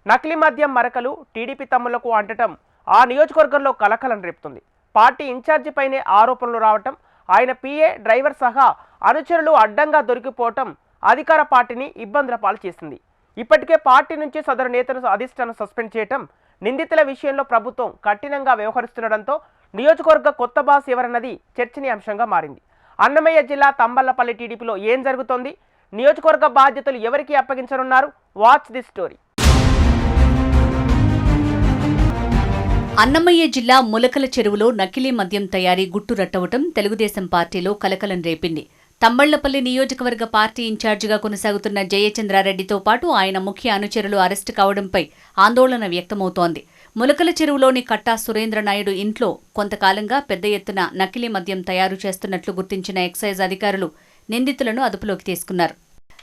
నకిలీ మద్యం మరకలు టీడీపీ తమ్ములకు అంటటం ఆ నియోజకవర్గంలో కలకలం రేపుతుంది. పార్టీ ఇన్ఛార్జి పైనే ఆరోపణలు రావటం, ఆయన పిఏ డ్రైవర్ సహా అనుచరులు అడ్డంగా దొరికిపోవటం అధికార పార్టీని ఇబ్బందుల పాలు చేసింది. ఇప్పటికే పార్టీ నుంచి సదరు నేతను అధిష్టానం సస్పెండ్ చేయటం, నిందితుల విషయంలో ప్రభుత్వం కఠినంగా వ్యవహరిస్తుండటంతో నియోజకవర్గ కొత్త బాస్ ఎవరన్నది చర్చనీయాంశంగా మారింది. అన్నమయ్య జిల్లా తంబళ్లపల్లి టీడీపీలో ఏం జరుగుతోంది? నియోజకవర్గ బాధ్యతలు ఎవరికి అప్పగించనున్నారు? Watch the story. అన్నమయ్య జిల్లా ములకల చెరువులో నకిలీ మద్యం తయారీ గుట్టురట్టవటం తెలుగుదేశం పార్టీలో కలకలం రేపింది. తంబళ్లపల్లి నియోజకవర్గ పార్టీ ఇన్ఛార్జిగా కొనసాగుతున్న జయచంద్రారెడ్డితో పాటు ఆయన ముఖ్య అనుచరులు అరెస్టు కావడంపై ఆందోళన వ్యక్తమవుతోంది. ములకల చెరువులోని కట్టా సురేంద్రనాయుడు ఇంట్లో కొంతకాలంగా పెద్ద ఎత్తున నకిలీ మద్యం తయారు చేస్తున్నట్లు గుర్తించిన ఎక్సైజ్ అధికారులు నిందితులను అదుపులోకి తీసుకున్నారు.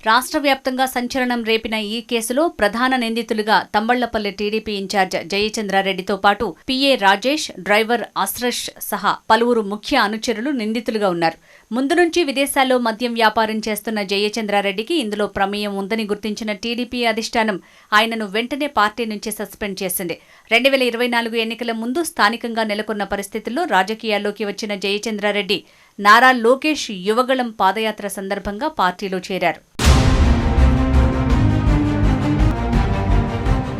రాష్ట్ర వ్యాప్తంగా సంచలనం రేపిన ఈ కేసులో ప్రధాన నిందితులుగా తంబళ్లపల్లి టీడీపీ ఇన్ఛార్జ్ జయచంద్రారెడ్డితో పాటు పిఏ రాజేష్, డ్రైవర్ అస్రష్ సహా పలువురు ముఖ్య అనుచరులు నిందితులుగా ఉన్నారు. ముందు నుంచి విదేశాల్లో మద్యం వ్యాపారం చేస్తున్న జయచంద్రారెడ్డికి ఇందులో ప్రమేయం ఉందని గుర్తించిన టీడీపీ అధిష్టానం ఆయనను వెంటనే పార్టీ నుంచి సస్పెండ్ చేసింది. 2024 ఎన్నికల ముందు స్థానికంగా నెలకొన్న పరిస్థితుల్లో రాజకీయాల్లోకి వచ్చిన జయచంద్రారెడ్డి నారా లోకేష్ యువగళం పాదయాత్ర సందర్భంగా పార్టీలో చేరారు.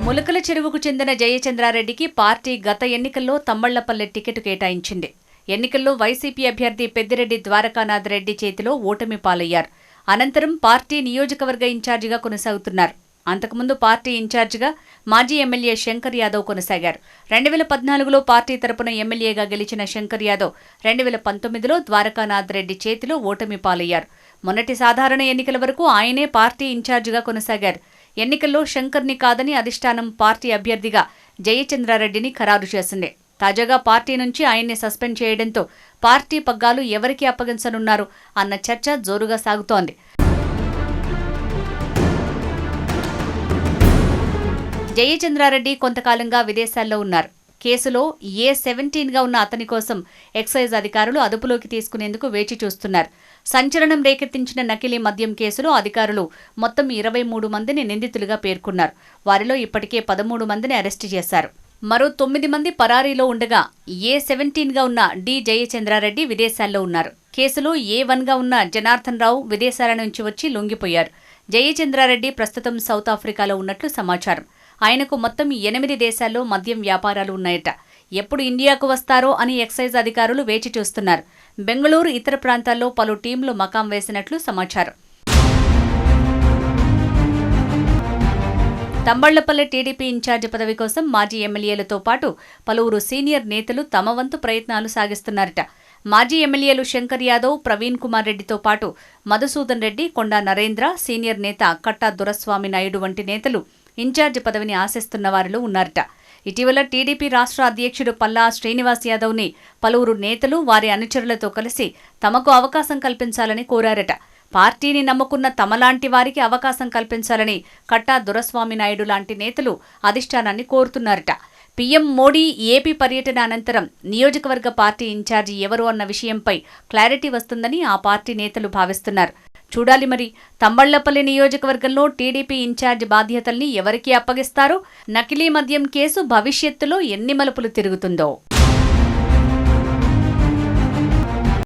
ములకల చెరువుకు చెందిన జయచంద్రారెడ్డికి పార్టీ గత ఎన్నికల్లో తంబళ్లపల్లె టికెట్ కేటాయించింది. ఎన్నికల్లో వైసీపీ అభ్యర్థి పెద్దిరెడ్డి ద్వారకానాథ్ రెడ్డి చేతిలో ఓటమి పాలయ్యారు. అనంతరం పార్టీ నియోజకవర్గ ఇన్ఛార్జిగా కొనసాగుతున్నారు. అంతకుముందు పార్టీ ఇన్ఛార్జిగా మాజీ ఎమ్మెల్యే శంకర్ యాదవ్ కొనసాగారు. 2014లో పార్టీ తరపున ఎమ్మెల్యేగా గెలిచిన శంకర్ యాదవ్ 2019లో ద్వారకానాథ్ రెడ్డి చేతిలో ఓటమి పాలయ్యారు. మొన్నటి సాధారణ ఎన్నికల వరకు ఆయనే పార్టీ ఇన్ఛార్జిగా కొనసాగారు. ఎన్నికల్లో శంకర్ని కాదని అధిష్టానం పార్టీ అభ్యర్థిగా జయచంద్రారెడ్డిని ఖరారు చేసింది. తాజాగా పార్టీ నుంచి ఆయన్ని సస్పెండ్ చేయడంతో పార్టీ పగ్గాలు ఎవరికి అప్పగించనున్నారు అన్న చర్చ జోరుగా సాగుతోంది. జయచంద్రారెడ్డి కొంతకాలంగా విదేశాల్లో ఉన్నారు. కేసులో A17గా ఉన్న అతని కోసం ఎక్సైజ్ అధికారులు అదుపులోకి తీసుకునేందుకు వేచి చూస్తున్నారు. సంచలనం రేకెత్తించిన నకిలీ మద్యం కేసులో అధికారులు మొత్తం 23 మందిని నిందితులుగా పేర్కొన్నారు. వారిలో ఇప్పటికే 13 మందిని అరెస్టు చేశారు. మరో 9 మంది పరారీలో ఉండగా A17గా ఉన్న డి జయచంద్రారెడ్డి విదేశాల్లో ఉన్నారు. కేసులో A1గా ఉన్న జనార్దన్ రావు విదేశాల నుంచి వచ్చి లొంగిపోయారు. జయచంద్రారెడ్డి ప్రస్తుతం సౌత్ ఆఫ్రికాలో ఉన్నట్లు సమాచారం. ఆయనకు మొత్తం 8 దేశాల్లో మద్యం వ్యాపారాలు ఉన్నాయట. ఎప్పుడు ఇండియాకు వస్తారో అని ఎక్సైజ్ అధికారులు వేచి చూస్తున్నారు. బెంగళూరు, ఇతర ప్రాంతాల్లో పలు టీంలు మకాం వేసినట్లు సమాచారం. తంబళ్లపల్లి టీడీపీ ఇన్ఛార్జి పదవి కోసం మాజీ ఎమ్మెల్యేలతో పాటు పలువురు సీనియర్ నేతలు తమ వంతు ప్రయత్నాలు సాగిస్తున్నారట. మాజీ ఎమ్మెల్యేలు శంకర్ యాదవ్, ప్రవీణ్ కుమార్ రెడ్డితో పాటు మధుసూదన్ రెడ్డి, కొండా నరేంద్ర, సీనియర్ నేత కట్టా దొరస్వామి నాయుడు వంటి నేతలు ఇన్ఛార్జి పదవిని ఆశిస్తున్న వారిలో ఉన్నారట. ఇటీవల టీడీపీ రాష్ట్ర అధ్యక్షుడు పల్లా శ్రీనివాస్ యాదవ్ని పలువురు నేతలు వారి అనుచరులతో కలిసి తమకు అవకాశం కల్పించాలని కోరారట. పార్టీని నమ్ముకున్న తమలాంటి వారికి అవకాశం కల్పించాలని కట్టా దొరస్వామి నాయుడు లాంటి నేతలు అధిష్టానాన్ని కోరుతున్నారట. పీఎం మోడీ ఏపీ పర్యటన అనంతరం నియోజకవర్గ పార్టీ ఇన్ఛార్జి ఎవరు అన్న విషయంపై క్లారిటీ వస్తుందని ఆ పార్టీ నేతలు భావిస్తున్నారు. చూడాలి మరి తంబళ్లపల్లి నియోజకవర్గంలో టీడీపీ ఇన్ఛార్జ్ బాధ్యతల్ని ఎవరికి అప్పగిస్తారో, నకిలీ మద్యం కేసు భవిష్యత్తులో ఎన్ని మలుపులు తిరుగుతుందో.